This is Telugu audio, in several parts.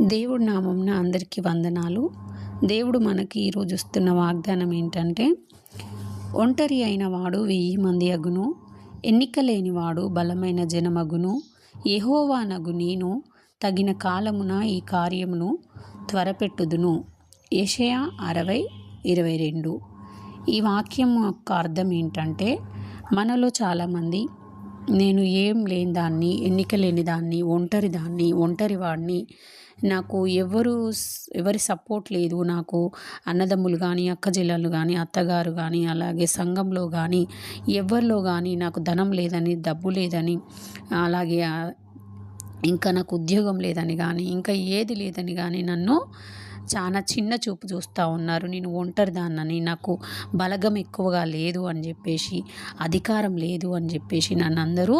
దేవుడి నామంన అందరికీ వందనాలు. దేవుడు మనకి ఈరోజు ఇస్తున్న వాగ్దానం ఏంటంటే, ఒంటరి అయిన వాడు 1000 మంది అగును, ఎన్నిక లేనివాడు బలమైన జనమగును. యెహోవానగు నేను తగిన కాలమున ఈ కార్యమును త్వరపెట్టుదును. యెషయా 60:22. ఈ వాక్యం యొక్క అర్థం ఏంటంటే, మనలో చాలామంది నేను ఏం లేని దాన్ని, ఎన్నిక లేని దాన్ని, ఒంటరివాడిని, నాకు ఎవరి సపోర్ట్ లేదు, నాకు అన్నదమ్ములు కానీ, అక్కచెల్లెలు కానీ, అత్తగారు కానీ, అలాగే సంఘంలో కానీ, ఎవరిలో కానీ నాకు ధనం లేదని, డబ్బు లేదని, అలాగే ఇంకా నాకు ఉద్యోగం లేదని కానీ, ఇంకా ఏది లేదని కానీ నన్ను చాలా చిన్న చూపు చూస్తూ ఉన్నారు. నేను ఒంటరిదాన్నని, నాకు బలగం ఎక్కువగా లేదు అని చెప్పేసి, అధికారం లేదు అని చెప్పేసి నన్ను అందరూ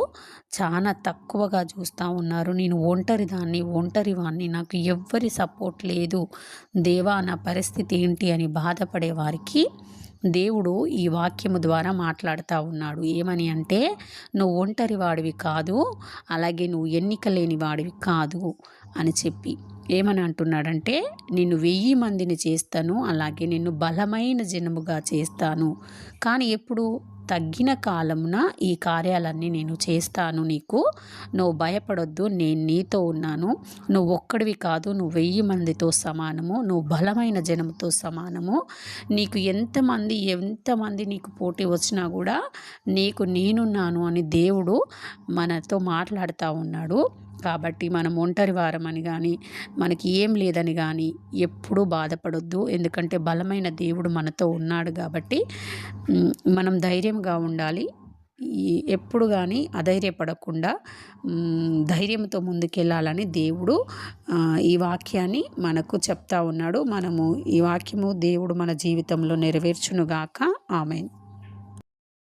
చాలా తక్కువగా చూస్తూ ఉన్నారు. నేను ఒంటరివాణ్ణి, నాకు ఎవ్వరి సపోర్ట్ లేదు, దేవా నా పరిస్థితి ఏంటి అని బాధపడే వారికి దేవుడు ఈ వాక్యము ద్వారా మాట్లాడుతూ ఉన్నాడు. ఏమని అంటే, నువ్వు ఒంటరి వాడివి కాదు, అలాగే నువ్వు ఎన్నిక లేని వాడివి కాదు అని చెప్పి ఏమని అంటున్నాడంటే, నిన్ను 1000 మందిని చేస్తాను, అలాగే నిన్ను బలమైన జనముగా చేస్తాను. కానీ ఎప్పుడు తగ్గిన కాలమున ఈ కార్యాలన్నీ నేను చేస్తాను. నువ్వు భయపడొద్దు, నేను నీతో ఉన్నాను. నువ్వు ఒక్కడివి కాదు, నువ్వు 1000 మందితో సమానము, నువ్వు బలమైన జనముతో సమానము. నీకు ఎంతమంది నీకు పోటీ వచ్చినా కూడా నేనున్నాను అని దేవుడు మనతో మాట్లాడుతూ ఉన్నాడు. కాబట్టి మనం ఒంటరి వారమని కానీ, మనకి ఏం లేదని కానీ ఎప్పుడూ బాధపడొద్దు. ఎందుకంటే బలమైన దేవుడు మనతో ఉన్నాడు కాబట్టి మనం ధైర్యంగా ఉండాలి. ఎప్పుడు కానీ అధైర్యపడకుండా ధైర్యంతో ముందుకెళ్ళాలని దేవుడు ఈ వాక్యాన్ని మనకు చెప్తా ఉన్నాడు. మనము ఈ వాక్యము దేవుడు మన జీవితంలో నెరవేర్చునుగాక. ఆమేన్.